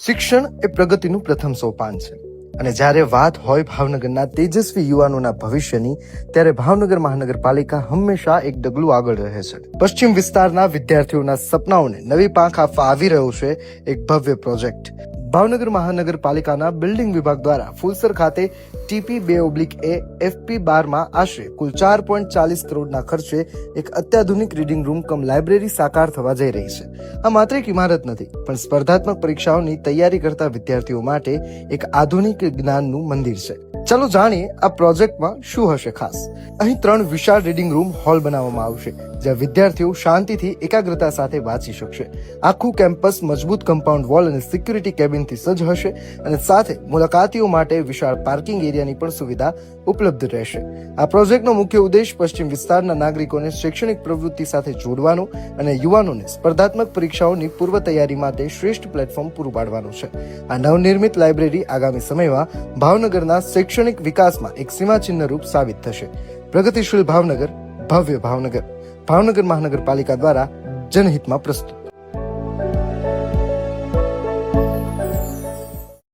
શિક્ષણ એ પ્રગતિનું પ્રથમ સોપાન છે અને જ્યારે વાત હોય ભાવનગરના તેજસ્વી યુવાનોના ભવિષ્યની, ત્યારે ભાવનગર મહાનગરપાલિકા હંમેશા એક ડગલું આગળ રહે છે. પશ્ચિમ વિસ્તારના વિદ્યાર્થીઓના સપનાઓને નવી પાંખ આપવા આવી રહ્યો છે એક ભવ્ય પ્રોજેક્ટ. ભાવનગર મહાનગરપાલિકાના બિલ્ડિંગ વિભાગ દ્વારા ફુલસર ખાતે TP2/A FP12 માં આશરે કુલ 4.40 કરોડના ખર્ચે એક અત્યાધુનિક રીડિંગ રૂમ કમ લાઇબ્રેરી સાકાર થવા જઈ રહી છે. આ માત્ર એક ઇમારત નથી, પણ સ્પર્ધાત્મક પરીક્ષાઓની તૈયારી કરતા વિદ્યાર્થીઓ માટે એક આધુનિક જ્ઞાનનું મંદિર છે. ચાલો જાણીએ આ પ્રોજેક્ટમાં શું હશે ખાસ. અહીં 3 વિશાળ રીડિંગ રૂમ હોલ બનાવવામાં આવશે, જ્યાં વિદ્યાર્થીઓ શાંતિથી એકાગ્રતા સાથે વાંચી શકશે. આખું કેમ્પસ મજબૂત કમ્પાઉન્ડ વોલ અને સિક્યુરિટી કેબિનથી સજ્જ હશે અને સાથે મુલાકાતીઓ માટે વિશાળ પાર્કિંગ એરિયાની પણ સુવિધા ઉપલબ્ધ રહેશે. આ પ્રોજેક્ટનો મુખ્ય ઉદ્દેશ પશ્ચિમ વિસ્તારના નાગરિકોને શૈક્ષણિક પ્રવૃત્તિ સાથે જોડવાનો અને યુવાનોને સ્પર્ધાત્મક પરીક્ષાઓની પૂર્વ તૈયારી માટે શ્રેષ્ઠ પ્લેટફોર્મ પૂરું પાડવાનું છે. આ નવનિર્મિત લાઇબ્રેરી આગામી સમયમાં ભાવનગરના શૈક્ષણિક વિકાસમાં એક સીમાચિહ્ન રૂપ સાબિત થશે. પ્રગતિશીલ ભાવનગર, ભવ્ય ભાવનગર. ભાવનગર મહાનગરપાલિકા દ્વારા જનહિતમાં પ્રસ્તુત.